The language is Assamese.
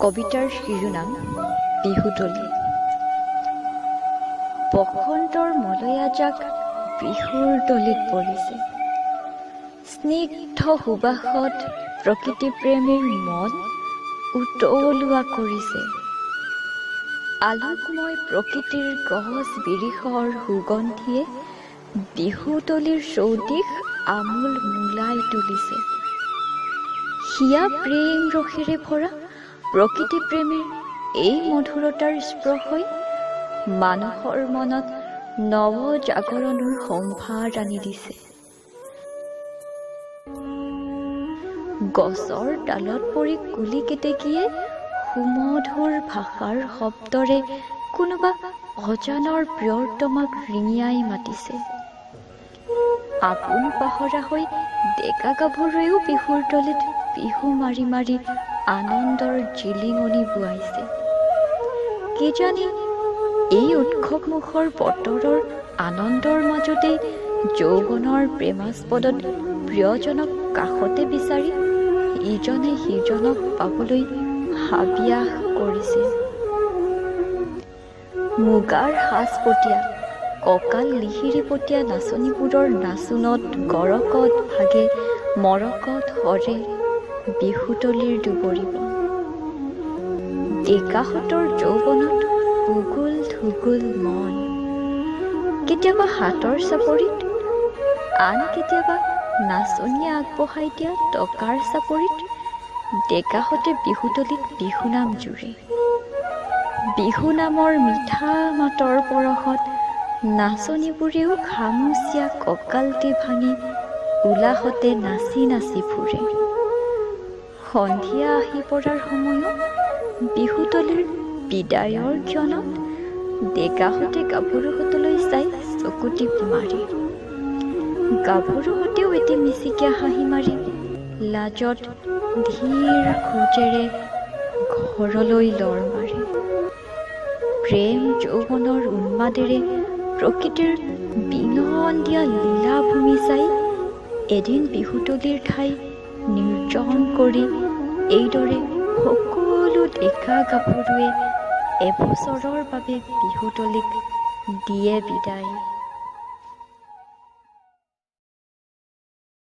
কবিতাৰ শিৰোনাম বিহুতলী। বসন্তৰ মলয়াজাক বিহুৰ তলিত পৰিছে। স্নিগ্ধ সুবাসত প্ৰকৃতি প্ৰেমীৰ মন উতলোৱা কৰিছে। আলোকময় প্ৰকৃতিৰ গছ বিৰিখৰ সুগন্ধিয়ে বিহুতলীৰ চৌদিশ আমোল মোলাই তুলিছে। হিয়া প্ৰেম ৰসেৰে ভৰা প্ৰকৃতি প্ৰেমীৰ এই মধুৰতাৰ স্পৰ্শই মানুহৰ মনত নৱ জাগৰণৰ সম্ভাৰ আনি দিছে। গছৰ ডালত পৰি কুলি কেতেকীয়ে সুমধুৰ ভাষাৰ শব্দৰে কোনোবা অজানৰ প্ৰিয়তমাক ৰিঙিয়াই মাতিছে। আপোন পাহৰা হৈ ডেকা গাভৰুৱেও বিহুৰ তলিত বিহু মাৰি মাৰি আনন্দৰ জিলিঙনি বোৱাইছে। কিজানি এই উৎসৱমুখৰ বতৰৰ আনন্দৰ মাজতেই যৌৱনৰ প্ৰেমাস্পদত প্ৰিয়জনক কাষতে বিচাৰি ইজনে সিজনক পাবলৈ হাবিয়াস কৰিছে। মুগাৰ সাজপতীয়া কঁকাল লিহিৰিপতীয়া নাচনীবোৰৰ নাচোনত গৰকত ভাগে মৰকত সৰে বিহুতলীৰ দুবৰিব। ডেকাহঁতৰ যৌৱনত উগুল ধুগুল মন, কেতিয়াবা হাতৰ চাপৰিত, আন কেতিয়াবা নাচনীয়ে আগবঢ়াই দিয়া টকাৰ চাপৰিত ডেকাহঁতে বিহুতলীত বিহুনাম জুৰে। বিহুনামৰ মিঠা মাতৰ পৰশত নাচনীবোৰেও খামুচীয়া কঁকালটি ভাঙি উলাহতে নাচি নাচি ফুৰে। সন্ধিয়া আহি পৰাৰ সময়ত বিহুতলীৰ বিদায়ৰ ক্ষণত ডেকাহঁতে গাভৰুহঁতলৈ চাই চকুটিপ মাৰে। গাভৰুহঁতেও এটি মিচিকীয়া হাঁহি মাৰি লাজত ধীৰ খোজেৰে ঘৰলৈ লৰ মাৰে। প্ৰেম যৌৱনৰ উন্মাদেৰে প্ৰকৃতিৰ বিনন্দীয়া লীলাভূমি চাই এদিন বিহুতলীৰ ঠাই নিৰ্জন কৰি এইদৰে সকলো ডেকা গাভৰুৱে এবছৰৰ বাবে বিহুতলীক দিয়ে বিদায়।